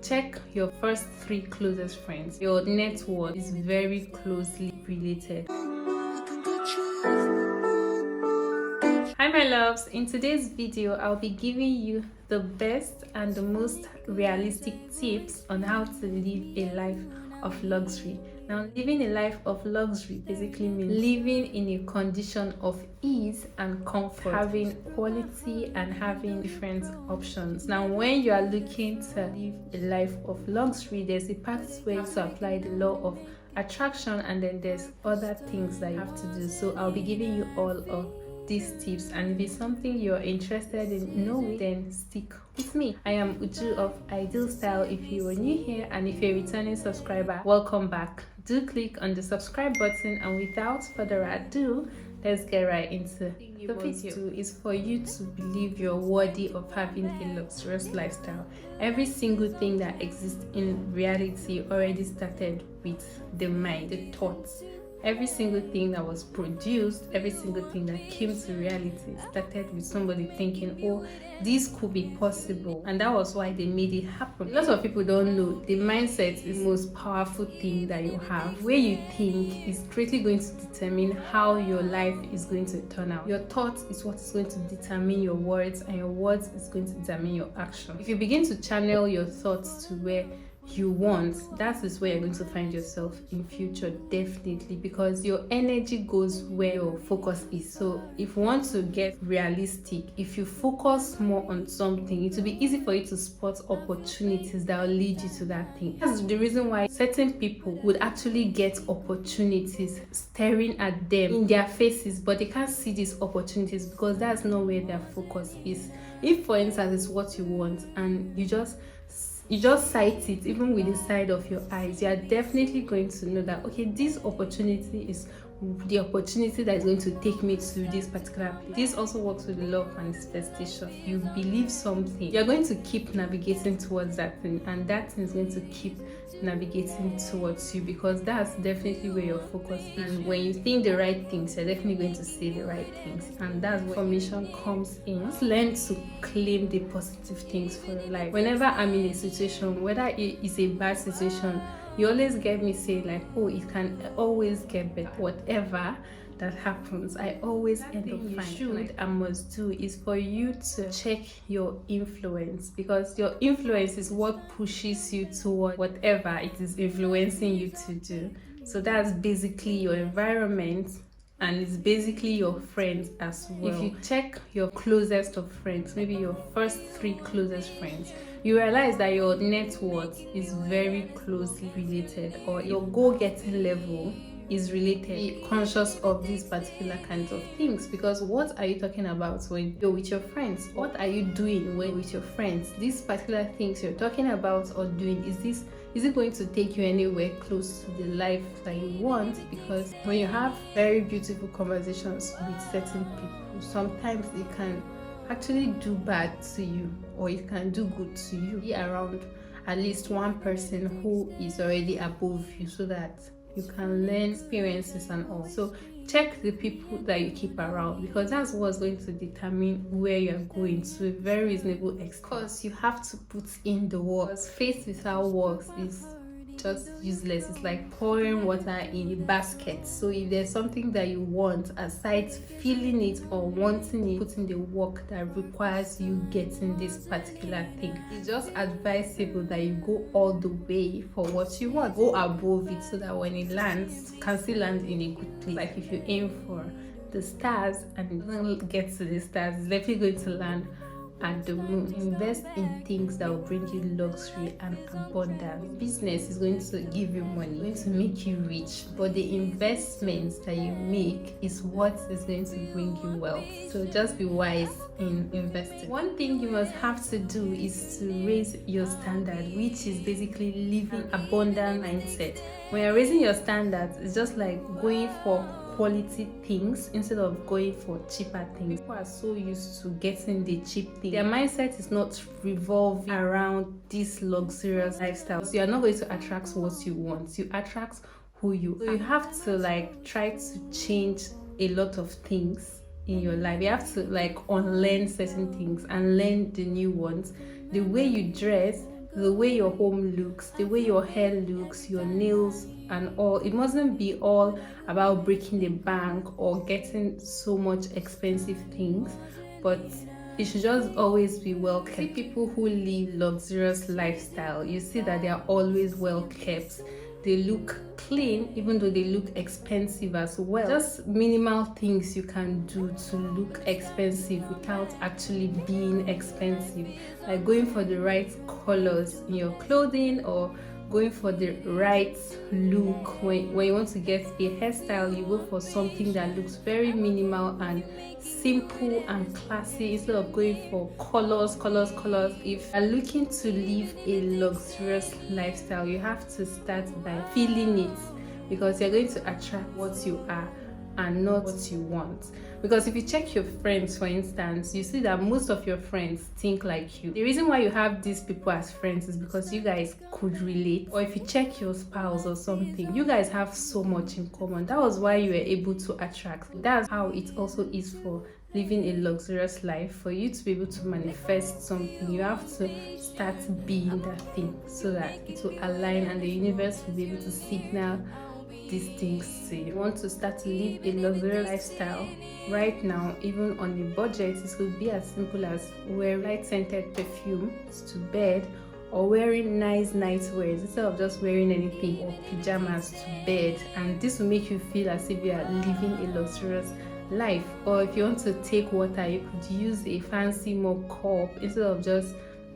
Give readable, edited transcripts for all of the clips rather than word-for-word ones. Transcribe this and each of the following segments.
check your first 3 closest friends, your net worth is very closely related. Hi my loves, in today's video I'll be giving you the best and the most realistic tips on how to live a life of luxury. Now, living a life of luxury basically means living in a condition of ease and comfort, having quality and having different options. Now, when you are looking to live a life of luxury, there's a part where you have to apply the law of attraction, and then there's other things that you have to do. So I'll be giving you all of these tips, and if it's something you're interested in knowing, then stick with me. I am Uju of Ideal Style. If you are new here and if you're a returning subscriber, welcome back. Do click on the subscribe button, and without further ado, let's get right into the video. Is for you to believe you're worthy of having a luxurious lifestyle. Every single thing that exists in reality already started with the mind, the thoughts. Every single thing that was produced, every single thing that came to reality started with somebody thinking, oh, this could be possible. And that was why they made it happen. Lots of people don't know the mindset is the most powerful thing that you have. The way you think is greatly going to determine how your life is going to turn out. Your thoughts is what is going to determine your words, and your words is going to determine your action. If you begin to channel your thoughts to where you want, that is where you're going to find yourself in future, definitely, because your energy goes where your focus is. So if you want to get realistic, if you focus more on something, it will be easy for you to spot opportunities that will lead you to that thing. That's the reason why certain people would actually get opportunities staring at them in their faces, but they can't see these opportunities because that's not where their focus is. If, for instance, it's what you want and you just sight it, even with the side of your eyes, you are definitely going to know that, okay, this opportunity is the opportunity that is going to take me to this particular place. This also works with the law of manifestation. You believe something, you're going to keep navigating towards that thing, and that thing is going to keep navigating towards you, because that's definitely where your focus is. When you think the right things, you're definitely going to say the right things, and that's where information comes in. Just learn to claim the positive things for your life. Whenever I'm in a situation, whether it is a bad situation, you always get me say like, oh, it can always get better. Whatever that happens, I always end up fine. Should and must do is for you to check your influence, because your influence is what pushes you toward whatever it is influencing you to do. So that's basically your environment, and it's basically your friends as well. If you check your closest of friends, maybe your first 3 closest friends, you realize that your net worth is very closely related, or your goal-getting level is related. Be conscious of these particular kinds of things, because what are you talking about when you're with your friends? What are you doing when with your friends? These particular things you're talking about or doing, is it going to take you anywhere close to the life that you want? Because when you have very beautiful conversations with certain people, sometimes it can actually do bad to you, or it can do good to you. Be around at least one person who is already above you, so that you can learn experiences and all. So check the people that you keep around, because that's what's going to determine where you're going to a very reasonable extent. Because you have to put in the work. Faith without works is just useless. It's like pouring water in a basket. So if there's something that you want, aside feeling it or wanting it, put in the work that requires you getting this particular thing. It's just advisable that you go all the way for what you want. Go above it, so that when it lands, it can still land in a good place. Like if you aim for the stars and it doesn't get to the stars, it's definitely going to land at the moon. Invest in things that will bring you luxury and abundance. Business is going to give you money, going to make you rich, but the investments that you make is what is going to bring you wealth. So just be wise in investing. One thing you must have to do is to raise your standard, which is basically living abundant mindset. When you're raising your standards, it's just like going for quality things instead of going for cheaper things. People are so used to getting the cheap thing. Their mindset is not revolving around this luxurious lifestyle. So you're not going to attract what you want. You attract who you are. So you have to try to change a lot of things in your life. You have to unlearn certain things and learn the new ones. The way you dress, the way your home looks, the way your hair looks, your nails and all. It mustn't be all about breaking the bank or getting so much expensive things, but it should just always be well kept. See people who live luxurious lifestyle, you see that they are always well kept. They look clean even though they look expensive as well. Just minimal things you can do to look expensive without actually being expensive, like going for the right colors in your clothing or going for the right look. When you want to get a hairstyle, you go for something that looks very minimal and simple and classy instead of going for colors. If you're looking to live a luxurious lifestyle, you have to start by feeling it, because you're going to attract what you are and not what you want. Because if you check your friends, for instance, you see that most of your friends think like you. The reason why you have these people as friends is because you guys could relate. Or if you check your spouse or something, you guys have so much in common. That was why you were able to attract. That's how it also is for living a luxurious life. For you to be able to manifest something, you have to start being that thing so that it will align and the universe will be able to signal these things to you. You want to start to live a luxurious lifestyle right now, even on a budget. It could be as simple as wearing light scented perfumes to bed, or wearing nice nightwears instead of just wearing anything, or pajamas to bed. And this will make you feel as if you are living a luxurious life. Or if you want to take water, you could use a fancy mug cup instead of just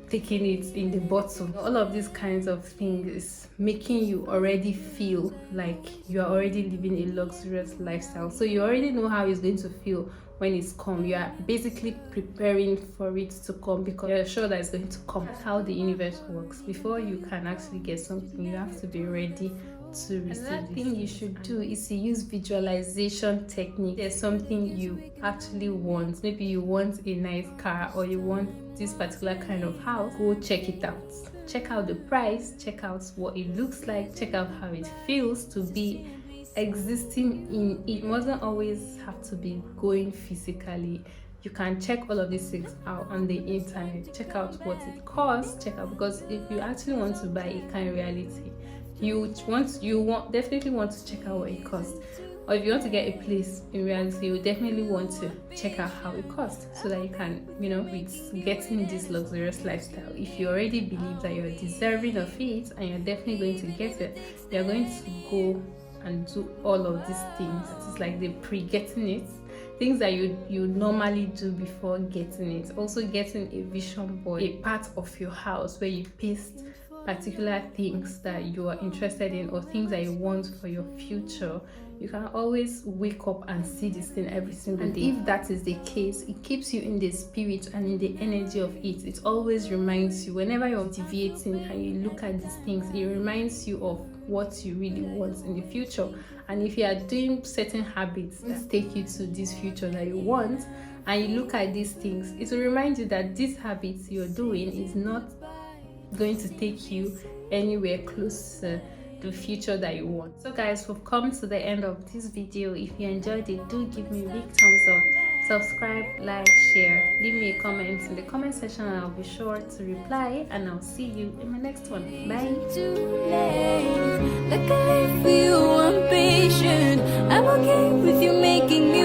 taking it in the bottle. All of these kinds of things is making you already feel like you are already living a luxurious lifestyle. So you already know how it's going to feel when it's come. You are basically preparing for it to come because you're sure that it's going to come. That's how the universe works. Before you can actually get something, you have to be ready to receive. Another thing you should do is to use visualization technique. There's something you actually want. Maybe you want a nice car, or you want this particular kind of house. Go check it out. Check out the price, check out what it looks like, check out how it feels to be existing in it. It mustn't always have to be going physically. You can check all of these things out on the internet. Check out what it costs, check out, because if you actually want to buy a car in reality, you definitely want to check out what it costs. Or if you want to get a place in reality, you definitely want to check out how it costs, so that you can, with getting this luxurious lifestyle, if you already believe that you're deserving of it and you're definitely going to get it, you're going to go and do all of these things. It's like the pre-getting it, things that you normally do before getting it. Also getting a vision board, a part of your house where you paste particular things that you are interested in or things that you want for your future. You can always wake up and see this thing every single day. If that is the case, it keeps you in the spirit and in the energy of it. It always reminds you, whenever you're deviating and you look at these things, it reminds you of what you really want in the future. And if you are doing certain habits that take you to this future that you want, and you look at these things, it will remind you that these habits you're doing is not going to take you anywhere close to the future that you want. So guys, we've come to the end of this video. If you enjoyed it, do give me a big thumbs up, subscribe, like, share, leave me a comment in the comment section and I'll be sure to reply, and I'll see you in my next one. Bye. I'm okay with you making me